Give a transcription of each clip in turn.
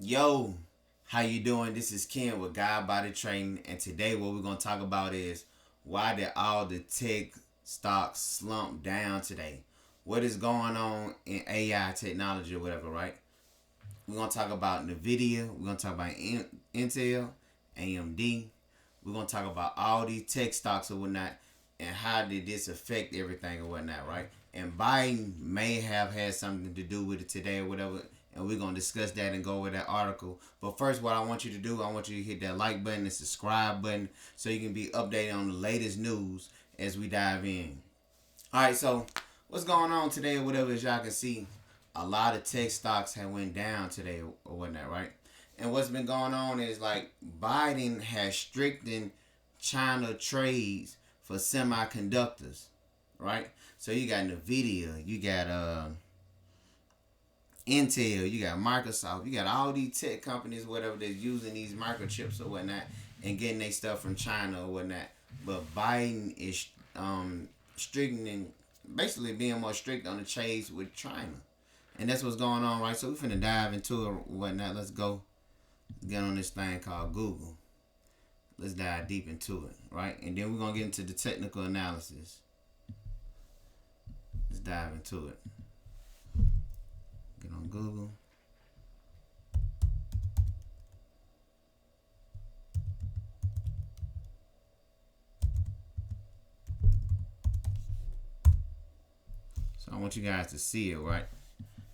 Yo, how you doing? This is Ken with God Body Trading, and today what we're gonna talk about is why did all the tech stocks slump down today? What is going on in AI technology or whatever, right? We're gonna talk about Nvidia. We're gonna talk about Intel, AMD. We're gonna talk about all these tech stocks or whatnot, and how did this affect everything or whatnot, right? And Biden may have had something to do with it today or whatever, and we're gonna discuss that and go over that article. But first, what I want you to do, I want you to hit that like button and subscribe button so you can be updated on the latest news as we dive in. All right, so what's going on today or whatever, as y'all can see, a lot of tech stocks have went down today or whatnot, right? And what's been going on is like Biden has strictened China trades for semiconductors, right? So you got Nvidia, you got Intel, you got Microsoft, you got all these tech companies, whatever, that's using these microchips or whatnot and getting their stuff from China or whatnot. But Biden is strictening, basically being more strict on the trades with China. And that's what's going on, right? So we're finna dive into it or whatnot. Let's go get on this thing called Google. Let's dive deep into it, right? And then we're gonna get into the technical analysis. Let's dive into it. Get on Google. So I want you guys to see it, right?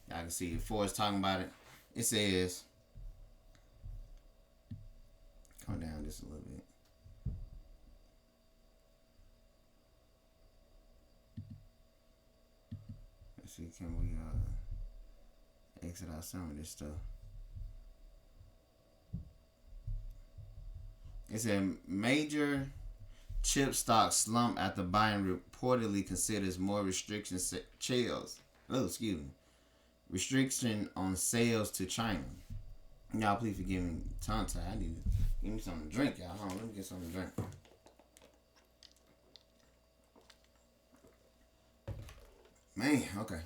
Y'all can see it. Before it's talking about it, it says, come down just a little bit. Let's see, can we exit out some of this stuff? It said major chip stock slump after Biden reportedly considers more restrictions sales. Oh, excuse me. Restriction on sales to China. Y'all, please forgive me. Tongue tie. I need to give me something to drink, y'all. Hold on, let me get something to drink. Man, okay.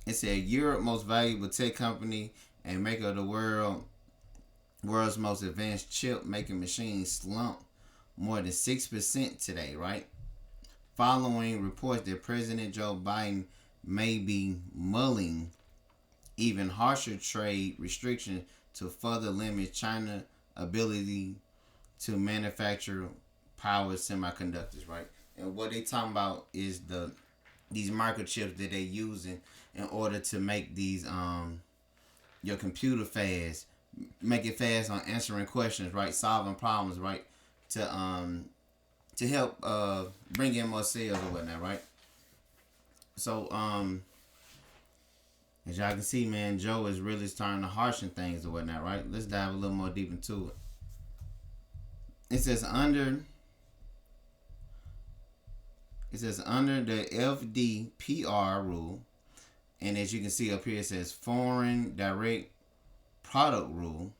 It said Europe most valuable tech company and maker of the world's most advanced chip making machine slumped more than 6% today, right? Following reports that President Joe Biden may be mulling even harsher trade restrictions to further limit China's ability to manufacture power semiconductors, right? And what they talking about is these microchips that they using in order to make these your computer fast, make it fast on answering questions, right? Solving problems, right? To help bring in more sales or whatnot, right? So as y'all can see, man, Joe is really starting to harshen things or whatnot, right? Let's dive a little more deep into it. It says under the FDPR rule, and as you can see up here, it says foreign direct product rule.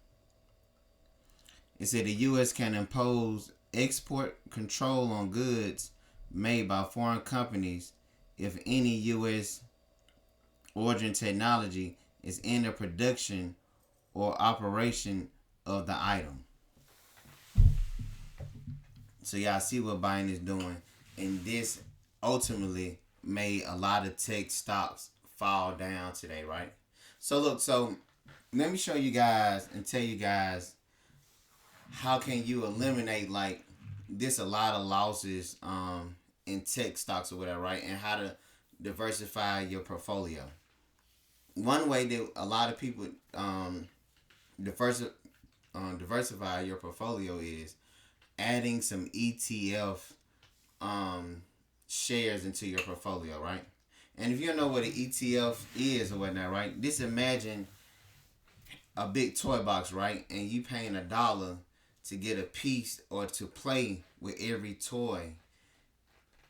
It said the U.S. can impose export control on goods made by foreign companies if any U.S. origin technology is in the production or operation of the item. So y'all see what Biden is doing, and this ultimately made a lot of tech stocks fall down today, right? So look, so let me show you guys and tell you guys how can you eliminate like this a lot of losses in tech stocks or whatever, right? And how to diversify your portfolio. One way that a lot of people diversify your portfolio is adding some ETF shares into your portfolio, right? And if you don't know what an ETF is or whatnot, right? Just imagine a big toy box, right? And you paying $1 to get a piece or to play with every toy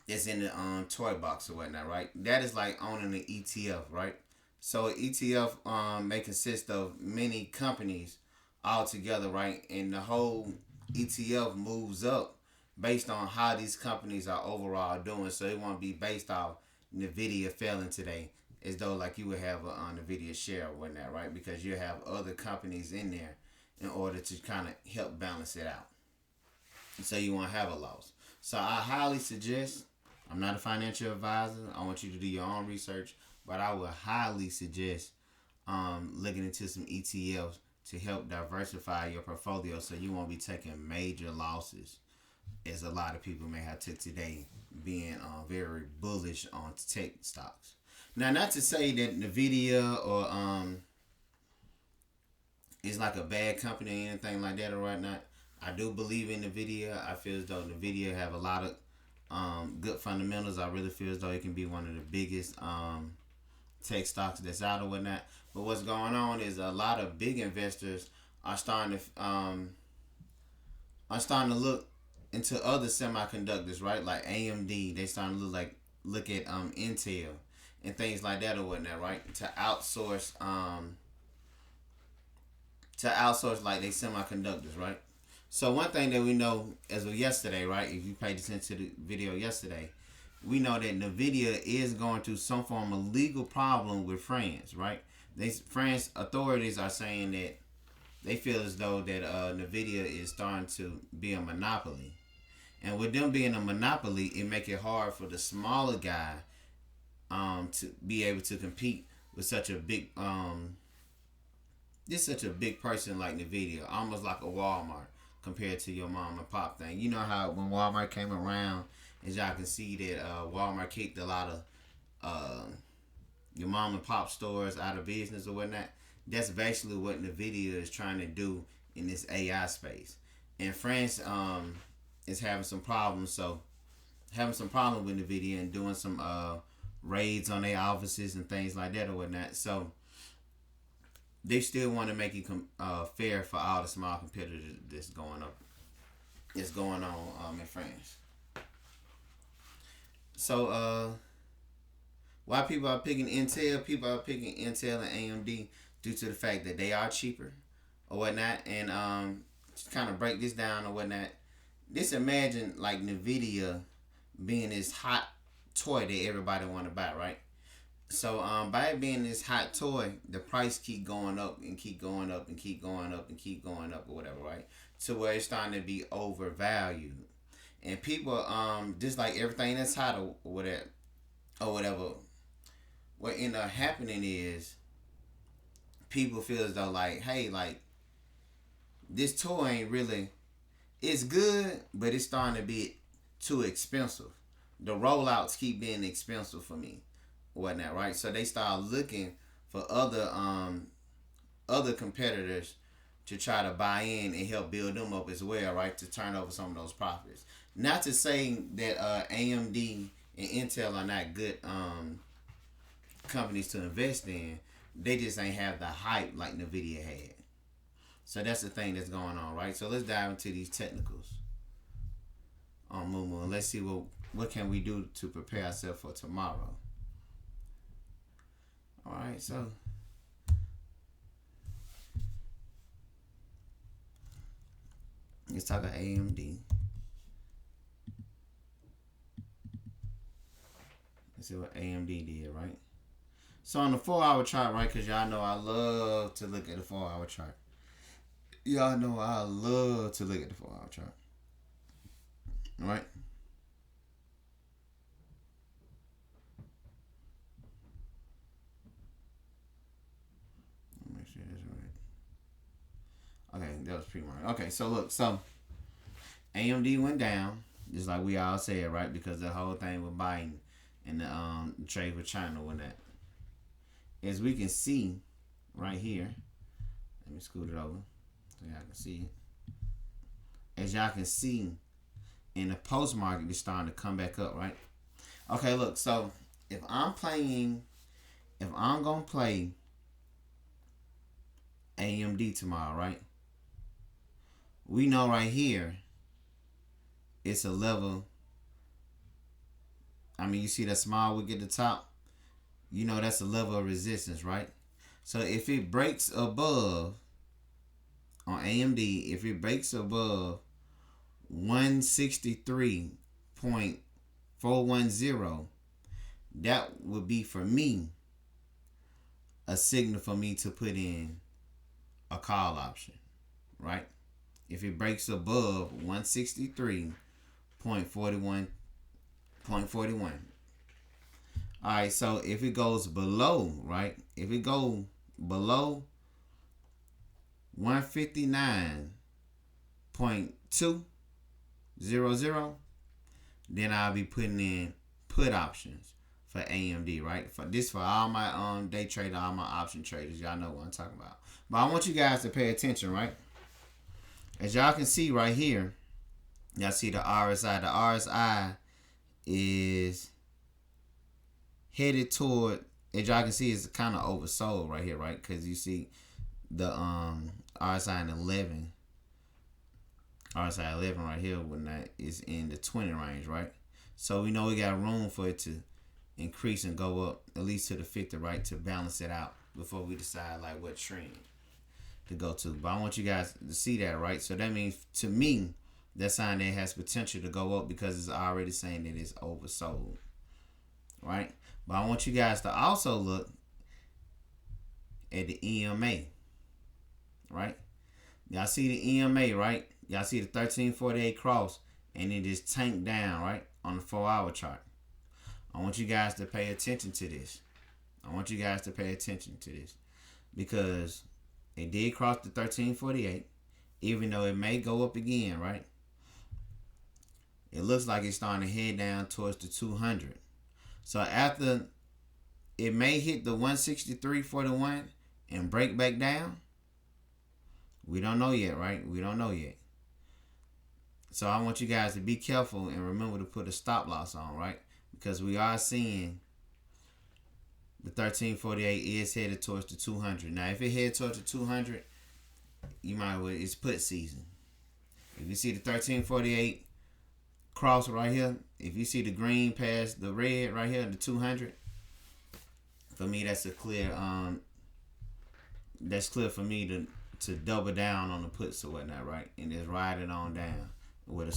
that's in the toy box or whatnot, right? That is like owning an ETF, right? So an ETF may consist of many companies all together, right? And the whole ETF moves up based on how these companies are overall doing. So it won't be based off Nvidia failing today. as though like you would have a Nvidia share or whatnot, right? Because you have other companies in there in order to kind of help balance it out. So you won't have a loss. So I highly suggest, I'm not a financial advisor. I want you to do your own research, but I would highly suggest looking into some ETFs to help diversify your portfolio so you won't be taking major losses as a lot of people may have took today, being very bullish on tech stocks. Now, not to say that Nvidia or is like a bad company or anything like that or whatnot. I do believe in Nvidia. I feel as though Nvidia have a lot of good fundamentals. I really feel as though it can be one of the biggest tech stocks that's out or whatnot. But what's going on is a lot of big investors are starting to look into other semiconductors, right? Like AMD, they starting to look at Intel and things like that or whatnot, right? To outsource like they semiconductors, right? So one thing that we know as of yesterday, right? If you paid attention to the video yesterday, we know that Nvidia is going through some form of legal problem with France, right? France authorities are saying that they feel as though that Nvidia is starting to be a monopoly, and with them being a monopoly, it make it hard for the smaller guy to be able to compete with such a big this such a big person like Nvidia, almost like a Walmart compared to your mom and pop thing. You know how when Walmart came around, as y'all can see that Walmart kicked a lot of your mom and pop stores out of business or whatnot. That's basically what Nvidia is trying to do in this AI space. And France is having some problems, so having some problem with Nvidia and doing some raids on their offices and things like that or whatnot. So they still want to make it fair for all the small competitors that's going up. It's going on in France. So why people are picking Intel? People are picking Intel and AMD due to the fact that they are cheaper or whatnot. And to kind of break this down or whatnot, just imagine like Nvidia being this hot toy that everybody want to buy, right? So by it being this hot toy, the price keep going up and keep going up and keep going up and keep going up or whatever, right? To where it's starting to be overvalued. And people just like everything that's hot or whatever, what end up happening is people feel as though like, hey, like this toy ain't really, it's good, but it's starting to be too expensive. The rollouts keep being expensive for me, whatnot, right? So they start looking for other competitors to try to buy in and help build them up as well, right? To turn over some of those profits. Not to say that AMD and Intel are not good companies to invest in. They just ain't have the hype like Nvidia had. So that's the thing that's going on, right? So let's dive into these technicals on Mumu and let's see what can we do to prepare ourselves for tomorrow. All right, so let's talk about AMD. Let's see what AMD did, right? So on the 4-hour chart, right? Because y'all know I love to look at the 4-hour chart. Y'all know I love to look at the 4-hour chart. All right? Make sure that's right. Okay, that was pretty much. Okay, so look, so AMD went down, just like we all said, right? Because the whole thing with Biden and the trade with China and that. As we can see right here, let me scoot it over so y'all can see it. As y'all can see, in the post market, it's starting to come back up, right? Okay, look, so if I'm gonna play AMD tomorrow, right? We know right here, it's a level. I mean, you see that small wick at the top? You know that's a level of resistance, right? So if it breaks above, on AMD, if it breaks above 163.410, that would be for me a signal for me to put in a call option, right? If it breaks above 163.41.41. All right, so if it goes below, right? If it goes below 159.200, then I'll be putting in put options for AMD, right? For this, for all my day trader, all my option traders, y'all know what I'm talking about. But I want you guys to pay attention, right? As y'all can see right here, y'all see the RSI. The RSI is headed toward, as y'all can see, it's kind of oversold right here, right? Because you see the RSI in 11. RSI 11 right here when that is in the 20 range, right? So we know we got room for it to increase and go up at least to the 50, right, to balance it out before we decide like what trend to go to. But I want you guys to see that, right? So that means, to me, that sign that has potential to go up because it's already saying that it's oversold, right? But I want you guys to also look at the EMA, right? Y'all see the EMA, right? Y'all see the 1348 cross, and it just tanked down, right, on the 4-hour chart. I want you guys to pay attention to this. Because it did cross the 1348, even though it may go up again, right? It looks like it's starting to head down towards the 200. So after it may hit the 163.41 and break back down, we don't know yet, right? We don't know yet. So I want you guys to be careful and remember to put a stop loss on, right? Because we are seeing the 1348 is headed towards the 200. Now, if it heads towards the 200, you might well, it's put season. If you see the 1348 cross right here, if you see the green past the red right here, the 200, for me that's a clear that's clear for me to double down on the puts or whatnot, right? And just ride it on down with a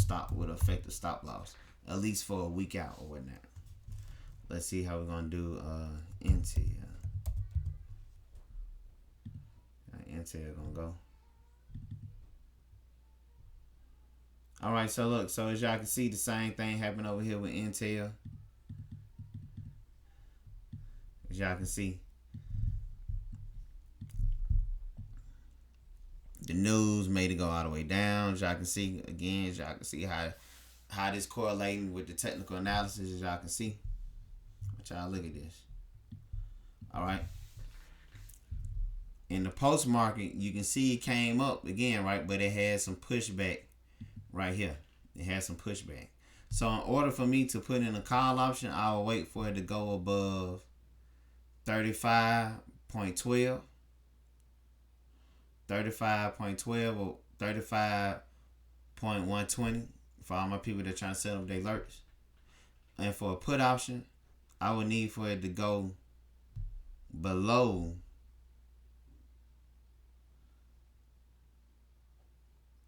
effective stop loss, at least for a week out or whatnot. Let's see how we're gonna do Intel. Intel gonna go. All right, so look, so as y'all can see, the same thing happened over here with Intel. As y'all can see, the news made it go all the way down. As y'all can see, again, as y'all can see how this correlating with the technical analysis, as y'all can see. But y'all look at this. All right. In the post market, you can see it came up again, right? But it had some pushback right here. It had some pushback. So in order for me to put in a call option, I'll wait for it to go above 35.12. 35.12 or 35.120 for all my people that are trying to set up their alerts. And for a put option, I would need for it to go below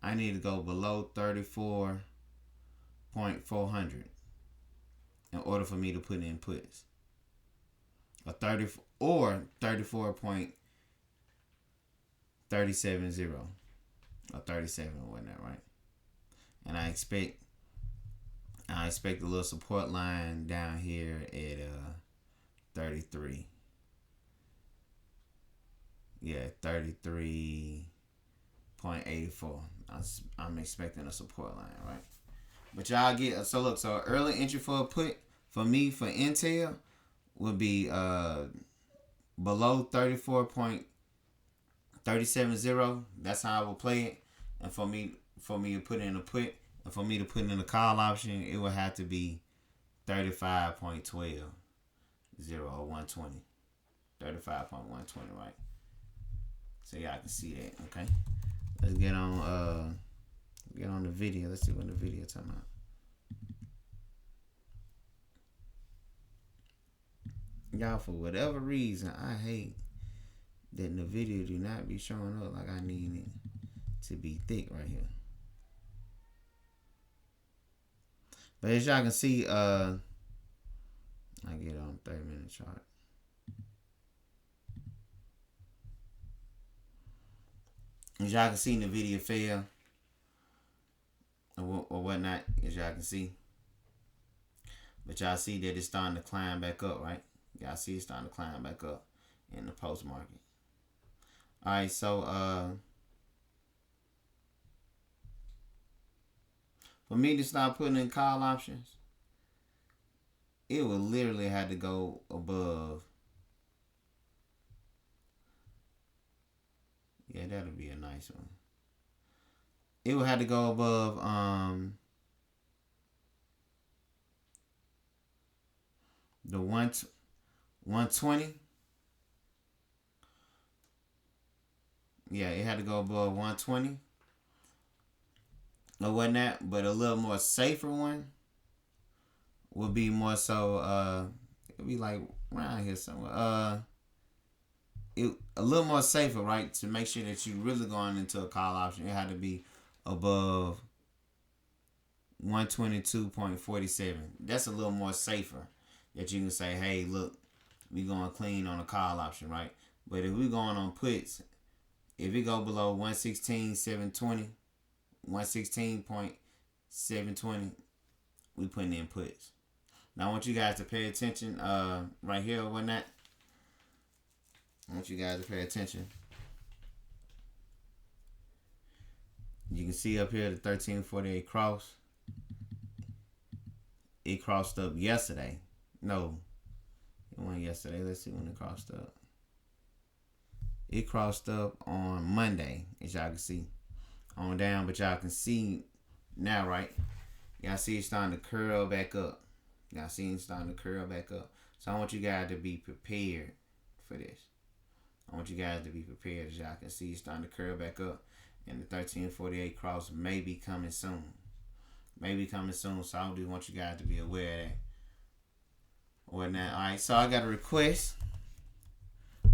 I need to go below 34.400 in order for me to put in puts. Or 34.370 or 37 or whatnot, right? And I expect a little support line down here at 33. Yeah, 33.84. I'm expecting a support line, right? But y'all get, so look, so early entry for a put for me for Intel would be below 34.370. That's how I will play it. And for me to put in a put, and for me to put in a call option, it would have to be 35.12 or 120. 35.120, right? So y'all can see that, okay? Let's get on the video. Let's see what the video talking about. Y'all, for whatever reason, I hate that the video do not be showing up like I need it to be thick right here. But as y'all can see, I get on 30-minute chart. As y'all can see, Nvidia fell or whatnot, as y'all can see. But y'all see that it's starting to climb back up, right? Y'all see it's starting to climb back up in the post market. All right, so for me to start putting in call options, it would literally have to go above. Yeah, that'll be a nice one. It would have to go above the 120. Yeah, it had to go above 120 or whatnot. But a little more safer one would be more so it'd be like around here somewhere. A little more safer, right? To make sure that you really going into a call option, it had to be above 122.47. That's a little more safer. That you can say, hey, look, we going clean on a call option, right? But if we going on puts, if it go below 116.720, 116.720, we putting in puts. Now I want you guys to pay attention right here or whatnot. I want you guys to pay attention. You can see up here the 1348 cross. It crossed up yesterday. No, it went yesterday. Let's see when it crossed up. It crossed up on Monday, as y'all can see. On down, but y'all can see now, right? Y'all see it's starting to curl back up. Y'all see it's starting to curl back up. So I want you guys to be prepared for this. I want you guys to be prepared. As y'all can see, it's starting to curl back up. And the 1348 cross may be coming soon. Maybe coming soon. So I do want you guys to be aware of that. Or not. Alright, so I got a request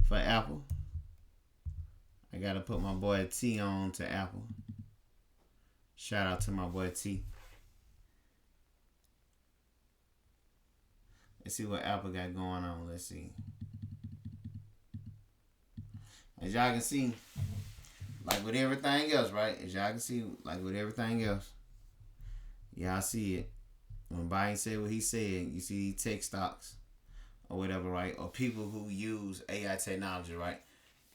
for Apple. I gotta put my boy T on to Apple. Shout out to my boy T. Let's see what Apple got going on. Let's see. As y'all can see, like with everything else, right? As y'all can see, like with everything else, y'all see it. When Biden said what he said, you see tech stocks or whatever, right? Or people who use AI technology, right?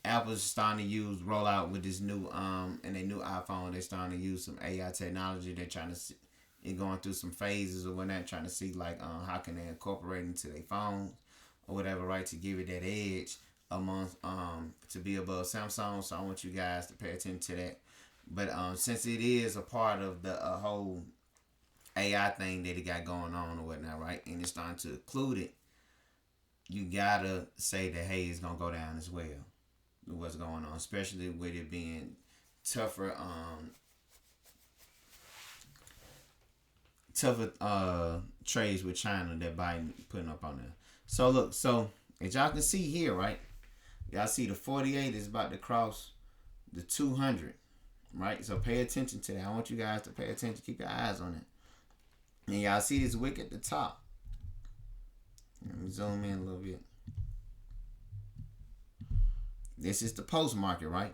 Apple's starting to roll out with this new and their new iPhone. They're starting to use some AI technology. They're trying to see it going through some phases or whatnot, trying to see like how can they incorporate it into their phones or whatever, right? To give it that edge amongst to be above Samsung. So I want you guys to pay attention to that. But since it is a part of the whole AI thing that it got going on or whatnot, right? And it's starting to include it. You gotta say that hey, it's gonna go down as well. What's going on, especially with it being tougher trades with China that Biden putting up on there. So look, so as y'all can see here, right? Y'all see the 48 is about to cross the 200, right? So pay attention to that. I want you guys to pay attention. Keep your eyes on it. And y'all see this wick at the top. Let me zoom in a little bit. This is the post market, right?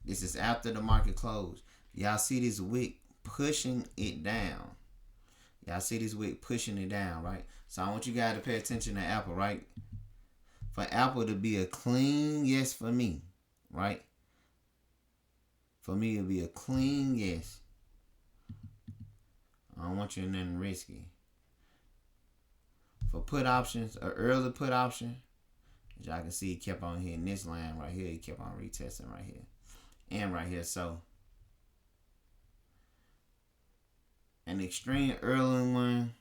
This is after the market closed. Y'all see this wick pushing it down. Y'all see this wick pushing it down, right? So I want you guys to pay attention to Apple, right? For Apple to be a clean yes for me, right? For me to be a clean yes. I don't want you in nothing risky. For put options, an early put option, as y'all can see, he kept on hitting this line right here. He kept on retesting right here and right here. So an extreme early one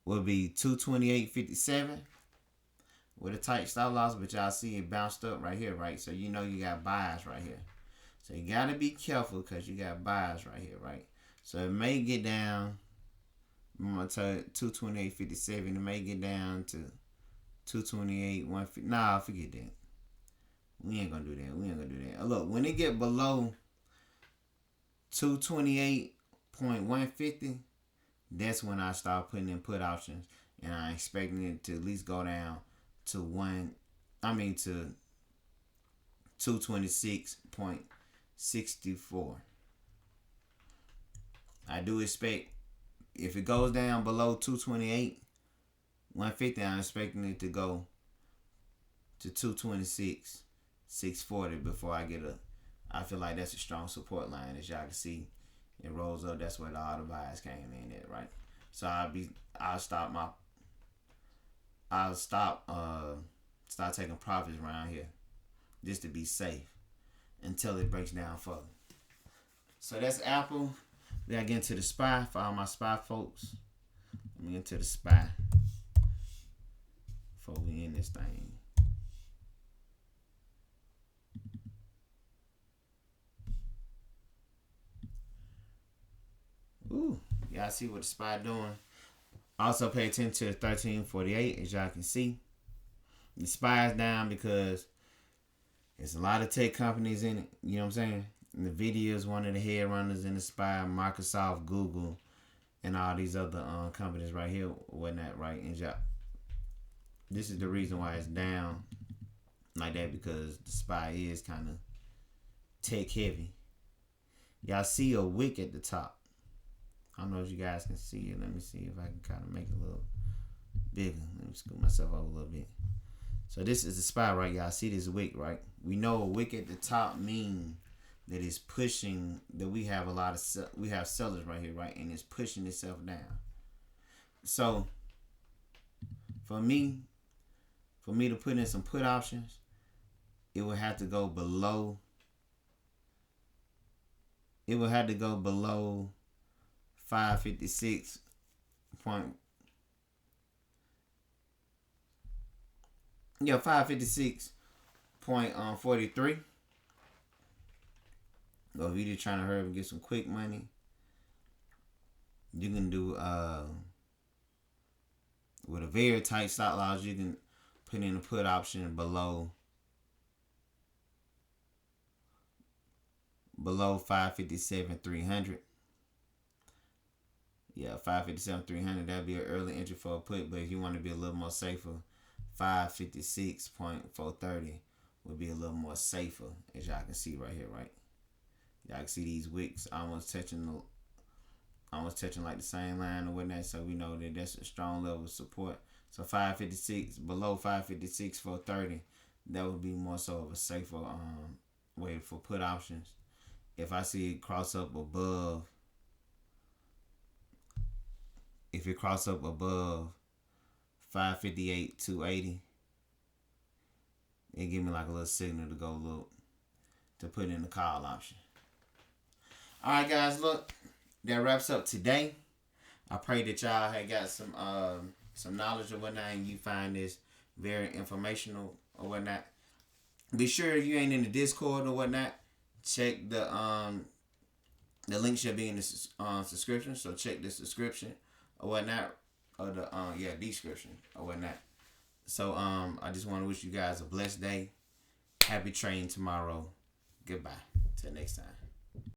will be 228.57 with a tight stop loss, but y'all see it bounced up right here, right? So you know you got buys right here. So you got to be careful because you got buys right here, right? So it may get down. I'm going to tell you 228.57. It may get down to 228, 150. Nah, forget that. We ain't going to do that. We ain't going to do that. Look, when it get below 228.150, that's when I start putting in put options. And I'm expecting it to at least go down to to 226.64. I do expect if it goes down below 228, 150, I'm expecting it to go to 226, 640 before I get a. I feel like that's a strong support line, as y'all can see. It rolls up. That's where all the buys came in at, right? So I'll start taking profits around here just to be safe until it breaks down further. So that's Apple. We gotta get into the SPY for all my SPY folks. Let me get into the SPY before we end this thing. Ooh, y'all see what the SPY doing? Also pay attention to the 1348, as y'all can see. The SPY is down because there's a lot of tech companies in it. You know what I'm saying? Nvidia is one of the head runners in the SPY. Microsoft, Google, and all these other companies right here, whatnot, right? And y'all, this is the reason why it's down like that, because the SPY is kind of tech heavy. Y'all see a wick at the top. I don't know if you guys can see it. Let me see if I can kind of make it a little bigger. Let me scoot myself over a little bit. So this is the SPY, right? Y'all see this wick, right? We know a wick at the top means that it's pushing, that we have a lot of, we have sellers right here, right? And it's pushing itself down. So for me to put in some put options, it would have to go below. It would have to go below 556 point. Yeah, 556.43. Or if you're just trying to hurry up and get some quick money, you can do with a very tight stop loss, you can put in a put option below 557.300. Yeah, 557.300. That'd be an early entry for a put. But if you want to be a little more safer, 556.430 would be a little more safer, as y'all can see right here, right? Y'all can see these wicks almost touching like the same line or whatnot. So we know that that's a strong level of support. So 556 below 556.430, that would be more so of a safer way for put options. If I see it cross up above, if it cross up above 558.280, it give me like a little signal to go look, to put in the call option. All right, guys, look, that wraps up today. I pray that y'all had got some knowledge or whatnot, and you find this very informational or whatnot. Be sure if you ain't in the Discord or whatnot, check the link should be in the subscription. So check the subscription or whatnot, or the description or whatnot. So I just want to wish you guys a blessed day. Happy trading tomorrow. Goodbye. Till next time.